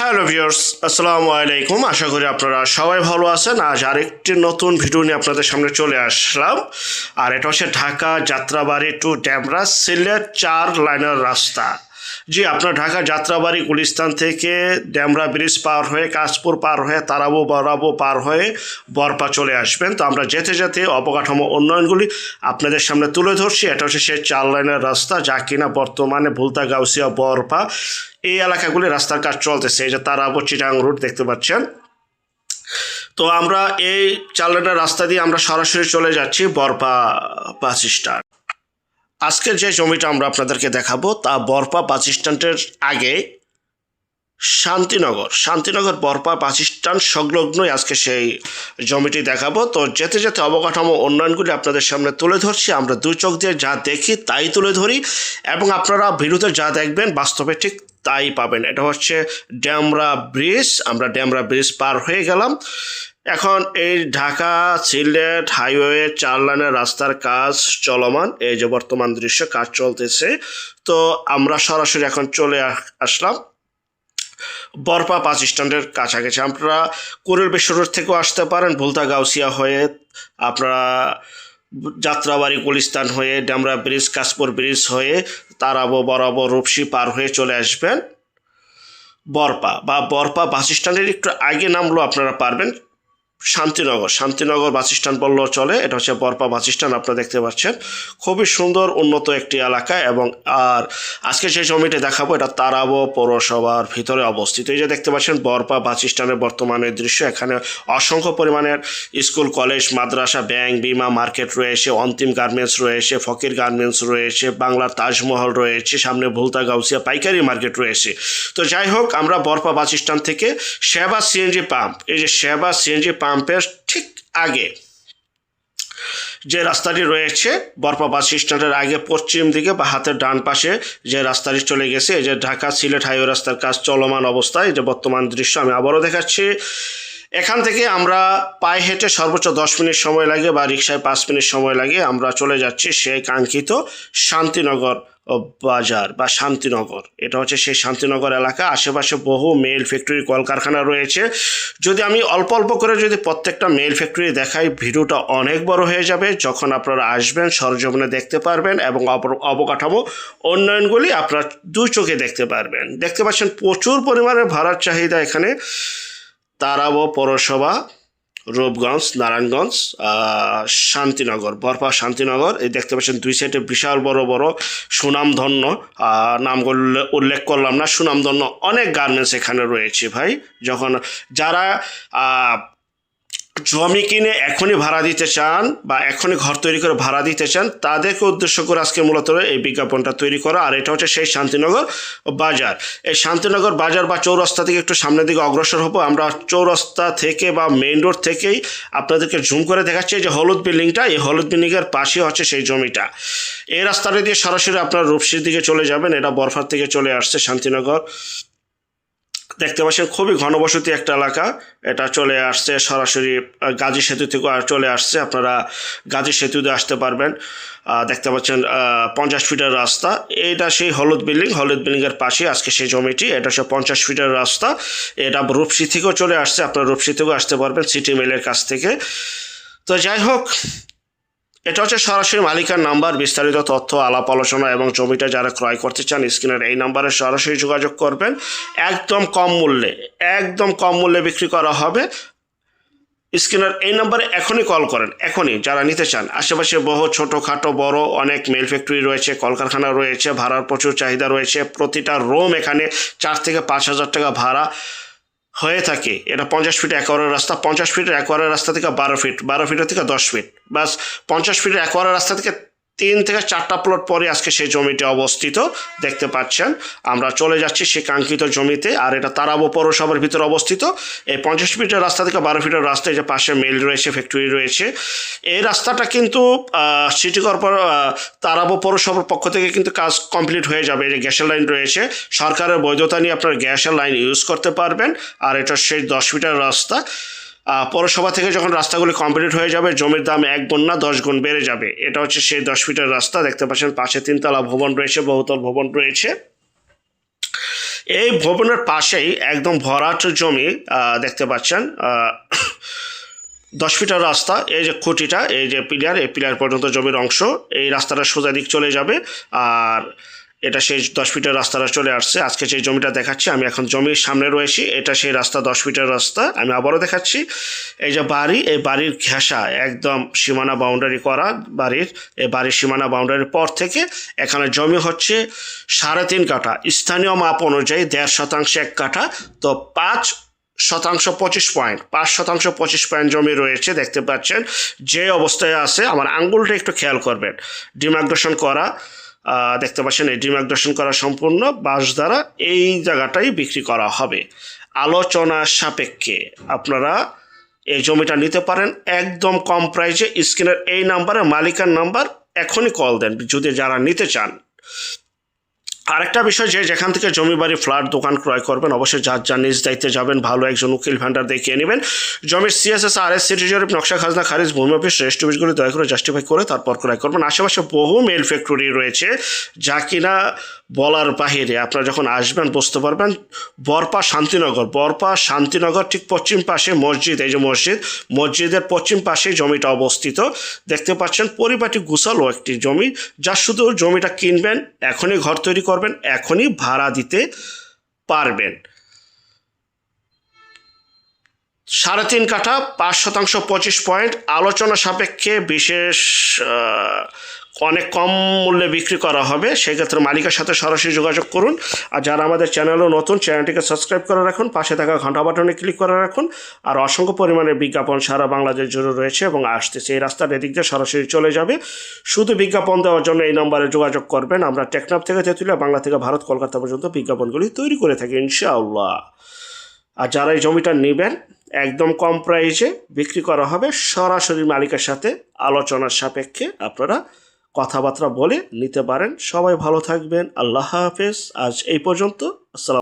Hello viewers, আসসালামু আলাইকুম। আশা করি আপনারা সবাই ভালো আছেন। আজ আরেকটি নতুন ভিডিও নিয়ে আপনাদের সামনে চলে আসলাম। আর এটা হচ্ছে ঢাকা যাত্রাবাড়ি টু ডেমরা সিলেট 4 লাইনের রাস্তা। জি, আপনার ঢাকা যাত্রাবাড়ি গুলিস্তান থেকে ডেমরা ব্রিজ পার হয়ে কাশপুর পার হয়ে তারাবো বরাবো পার হয়ে বরপা চলে আসবেন। তো আমরা যেতে যেতে অবকাঠামো উন্নয়নগুলি আপনাদের সামনে তুলে ধরছি। এটা হচ্ছে সেই 4 লাইনের রাস্তা, যা কিনা বর্তমানে ভুলতা গাউসিয়া বরপা এই এলাকাগুলি রাস্তার কাজ চলতেছে। এই যে তারাবো চিটাং রুট দেখতে পাচ্ছেন। তো আমরা এই 4 লাইনের রাস্তা দিয়ে আমরা সরাসরি চলে যাচ্ছি বরপা বাস স্ট্যান্ড। আজকের যে জমিটা আমরা আপনাদেরকে দেখাবো তা বরপা বাস স্ট্যান্ডের আগে শান্তিনগর বরপা বাস স্ট্যান্ড সংলগ্নই আজকে সেই জমিটি দেখাবো। তো যেতে যেতে অবকাঠামো উন্নয়নগুলি আপনাদের সামনে তুলে ধরছি। আমরা দুই চোখ দিয়ে যা দেখি তাই তুলে ধরি এবং আপনারা ভিডিওতে যা দেখবেন বাস্তবে ঠিক তাই পাবেন। এটা হচ্ছে ডেমরা ব্রিজ। আমরা ডেমরা ব্রিজ পার হয়ে গেলাম। এখন এই ঢাকা সিলেট হাইওয়ে 4 লাইনের রাস্তার কাজ চলমান। এই যে বর্তমান দৃশ্য, কাজ চলতেছে। তো আমরা সরাসরি এখন চলে আসলাম বরপা বাস স্ট্যান্ডের কাছাকাছি। আপনারা কুড়িল বিশ্ব রোড থেকেও আসতে পারেন, ভুলতা গাউসিয়া হয়ে আপনারা যাত্রাবাড়ি গুলিস্তান হয়ে ডেমরা ব্রিজ কাশপুর ব্রিজ হয়ে তারাবো বরাবো রূপসী পার হয়ে চলে আসবেন বরপা বাস স্ট্যান্ডের একটু আগে নামলেও আপনারা পারবেন শান্তিনগর বাস স্ট্যান্ড বললেও চলে। এটা হচ্ছে বরপা বাস স্ট্যান্ড, আপনারা দেখতে পাচ্ছেন। খুবই সুন্দর উন্নত একটি এলাকা। এবং আর আজকে যে জমিটি দেখাবো এটা তারাবো পৌরসভার ভিতরে অবস্থিত। এই যে দেখতে পাচ্ছেন বরপা বাস স্ট্যান্ডের বর্তমানের দৃশ্য। এখানে অসংখ্য পরিমাণের স্কুল কলেজ মাদ্রাসা ব্যাংক বিমা মার্কেট রয়েছে, অন্তিম গার্মেন্টস রয়েছে, ফকির গার্মেন্টস রয়েছে, বাংলার তাজমহল রয়েছে, সামনে ভুলতা গাউসিয়া পাইকারি মার্কেট রয়েছে। তো যাই হোক, আমরা বরপা বাস স্ট্যান্ড থেকে সেবা সিএনজি পাম্প, এই যে সেবা সিএনজি পাম্পের ঠিক আগে যে রাস্তাটি রয়েছে বরপা বাস স্ট্যান্ডের আগে পশ্চিম দিকে বা হাতের ডান পাশে যে রাস্তাটি চলে গেছে, এই যে ঢাকা সিলেট হাইওয়ে রাস্তার কাজ চলমান অবস্থায়, যে বর্তমান দৃশ্য আমি আবারও দেখাচ্ছি। এখান থেকে আমরা পায়ে হেঁটে সর্বোচ্চ 10 মিনিট সময় লাগে বা রিক্সায় 5 মিনিট সময় লাগে। আমরা চলে যাচ্ছি সেই কাঙ্ক্ষিত শান্তিনগর বাজার বা শান্তিনগর। এটা হচ্ছে সেই শান্তিনগর এলাকা। আশেপাশে বহু মেল ফ্যাক্টরি কলকারখানা রয়েছে। যদি আমি অল্প অল্প করে যদি প্রত্যেকটা মেল ফ্যাক্টরি দেখাই, ভিডিওটা অনেক বড় হয়ে যাবে। যখন আপনারা আসবেন সরজমিনে দেখতে পারবেন এবং অবকাঠামো উন্নয়নগুলি আপনারা দুই চোখে দেখতে পারবেন। দেখতে পাচ্ছেন প্রচুর পরিমাণে ভাড়ার চাহিদা এখানে। তারাবো পৌরসভা, রূপগঞ্জ, নারায়ণগঞ্জ, শান্তিনগর, বরপা শান্তিনগর। এই দেখতে পাচ্ছেন দুই সাইডে বিশাল বড় বড় সুনামধন্য, নামগুলো উল্লেখ করলাম না, সুনামধন্য অনেক গার্মেন্টস এখানে রয়েছে ভাই। যখন যারা জমি কিনে এখনই ভাড়া দিতে চান বা এখনই ঘর তৈরি করে ভাড়া দিতে চান, তাদেরকে উদ্দেশ্য করে আজকে মূলত এই বিজ্ঞাপনটা তৈরি করা। আর এটা হচ্ছে সেই শান্তিনগর বাজার। এই শান্তিনগর বাজার বা চৌরাস্তা থেকে একটু সামনের দিকে অগ্রসর হবো। আমরা চৌরাস্তা থেকে বা মেইন রোড থেকেই আপনাদেরকে জুম করে দেখাচ্ছি যে হলুদ বিল্ডিংটা, এই হলুদ বিল্ডিংয়ের পাশে হচ্ছে সেই জমিটা। এই রাস্তাটা দিয়ে সরাসরি আপনারা রূপসীর দিকে চলে যাবেন। এটা বরফার থেকে চলে আসছে শান্তিনগর। দেখতে পাচ্ছেন খুবই ঘনবসতি একটা এলাকা। এটা চলে আসছে সরাসরি গাজী সেতু থেকে চলে আসছে। আপনারা গাজী সেতুতে আসতে পারবেন। দেখতে পাচ্ছেন 50 ফিটের রাস্তা। এটা সেই হলুদ বিল্ডিংয়ের পাশে আজকে সেই জমিটি। এটা হচ্ছে 50 ফিটের রাস্তা। এটা রূপসী থেকেও চলে আসছে, আপনারা রূপসী থেকেও আসতে পারবেন সিটি মেলের কাছ থেকে। তো যাই হোক, এটা হচ্ছে সরাসরি মালিকার নাম্বার। বিস্তারিত তথ্য আলাপ আলোচনা এবং জমিটা যারা ক্রয় করতে চান স্ক্রিনের এই নাম্বারে সরাসরি যোগাযোগ করবেন। একদম কম মূল্যে বিক্রি করা হবে। স্ক্রিনের এই নাম্বারে এখনই কল করেন, এখনই যারা নিতে চান। আশেপাশে বহু ছোটোখাটো বড় অনেক মেল ফ্যাক্টরি রয়েছে, কলকারখানা রয়েছে, ভাড়ার প্রচুর চাহিদা রয়েছে। প্রতিটা রুম এখানে 4 থেকে 5 হাজার টাকা ভাড়া হয়ে থাকে। এটা 50 ফিট একোয়ারের রাস্তা। 50 ফিটের একোয়ারের রাস্তা থেকে 12 ফিটের থেকে 10 ফিট, বাস 50 ফিটের একোয়ারের রাস্তা থেকে 3 থেকে 4টা প্লট পরে আজকে সেই জমিটি অবস্থিত। দেখতে পাচ্ছেন আমরা চলে যাচ্ছি সেই কাঙ্ক্ষিত জমিতে। আর এটা তারাবো পৌরসভার ভিতরে অবস্থিত। এই 50 ফিটের রাস্তা থেকে 12 ফিটের রাস্তায় যে পাশে মিল রয়েছে, ফ্যাক্টরি রয়েছে। এই রাস্তাটা কিন্তু সিটি তারাবো পৌরসভার পক্ষ থেকে কিন্তু কাজ কমপ্লিট হয়ে যাবে। এই যে গ্যাসের লাইন রয়েছে, সরকারের বৈধতা নিয়ে আপনার গ্যাসের লাইন ইউজ করতে পারবেন। আর এটা সেই 10 ফিটের রাস্তা। পৌরসভা থেকে যখন রাস্তাগুলি কমপ্লিট হয়ে যাবে, জমির দাম 1 গুণ না 10 গুণ বেড়ে যাবে। এটা হচ্ছে সেই 10 ফিটের রাস্তা। দেখতে পাচ্ছেন পাশে 3 তলা ভবন রয়েছে, বহুতল ভবন রয়েছে। এই ভবনের পাশেই একদম ভরাট জমি দেখতে পাচ্ছেন। 10 ফিটের রাস্তা, এই যে খুঁটিটা, এই যে পিলার, এই পিলার পর্যন্ত জমির অংশ, এই রাস্তাটা সোজা দিক চলে যাবে। আর এটা সেই 10 ফিটের রাস্তাটা চলে আসছে। আজকে সেই জমিটা দেখাচ্ছি, আমি এখন জমির সামনে রয়েছি। এটা সেই রাস্তা, 10 ফিটের রাস্তা। আমি আবারও দেখাচ্ছি, এই যে বাড়ি, এই বাড়ির ঘেঁষা একদম সীমানা বাউন্ডারি করা বাড়ির, এই বাড়ির সীমানা বাউন্ডারির পর থেকে এখানে জমি হচ্ছে 3.5 কাঠা, স্থানীয় মাপ অনুযায়ী 1.5 শতাংশ 1 কাঠা, তো 5 শতাংশ 25 পয়েন্ট, 5 শতাংশ 25 পয়েন্ট জমি রয়েছে দেখতে পাচ্ছেন। যে অবস্থায় আছে, আমার আঙ্গুলটা একটু খেয়াল করবেন, ডিমার্কেশন করা দেখতে পাচ্ছেন। এই ডিমার্কেশন করা সম্পূর্ণ বাঁশ দ্বারা এই জায়গাটাই বিক্রি করা হবে। আলোচনা সাপেক্ষে আপনারা এই জমিটা নিতে পারেন একদম কম প্রাইসে। স্ক্রিনের এই নাম্বারে মালিকার নাম্বার, এখনই কল দেন যদি যারা নিতে চান। আরেকটা বিষয়, যে যেখান থেকে জমি বাড়ি ফ্ল্যাট দোকান ক্রয় করবেন, অবশ্যই যার নিজ দায়িত্বে যাবেন, ভালো একজন উকিল ভান্ডার দেখিয়ে নেবেন। জমির সিএসএস আরএস সিটি জরিপ, নকশা খাজনা খারিজ, ভূমি অফিস, রেজিস্ট্রি অফিসগুলি দয়া করে জাস্টিফাই করে তারপর ক্রয় করবেন। আশেপাশে বহু মেল ফ্যাক্টরি রয়েছে যা কিনা বলার বাহিরে। আপনারা যখন আসবেন বুঝতে পারবেন। বরপা শান্তিনগর ঠিক পশ্চিম পাশে মসজিদ, এই যে মসজিদের পশ্চিম পাশে জমিটা অবস্থিত দেখতে পাচ্ছেন। পরিপাটি গুছালো একটি জমি, যা শুধু জমিটা কিনবেন, এখনই ঘর তৈরি করবেন, এখনই ভাড়া দিতে পারবেন। 3.5 কাঠা, 5 শতাংশ 25 পয়েন্ট, আলোচনা সাপেক্ষে বিশেষ অনেক কম মূল্যে বিক্রি করা হবে। সেক্ষেত্রে মালিকের সাথে সরাসরি যোগাযোগ করুন। আর যারা আমাদের চ্যানেলও নতুন, চ্যানেলটিকে সাবস্ক্রাইব করে রাখুন, পাশে থাকা ঘন্টা বাটনে ক্লিক করে রাখুন। আর অসংখ্য পরিমাণে বিজ্ঞাপন সারা বাংলাদেশ জুড়ে রয়েছে এবং আসতেছে। এই রাস্তার এদিক দিয়ে সরাসরি চলে যাবে। শুধু বিজ্ঞাপন দেওয়ার জন্য এই নম্বরে যোগাযোগ করবেন। আমরা টেকনাফ থেকে তেঁতুলিয়া, বাংলা থেকে ভারত, কলকাতা পর্যন্ত বিজ্ঞাপনগুলি তৈরি করে থাকি ইনশাআল্লাহ। আর যারা এই জমিটা নেবেন, একদম কম প্রাইসে বিক্রি করা হবে। সরাসরি মালিকের সাথে আলোচনার সাপেক্ষে আপনারা কথাবার্তা বলে নিতে পারেন। সবাই ভালো থাকবেন। আল্লাহ হাফেজ। আজ এই পর্যন্ত। আসসালাম।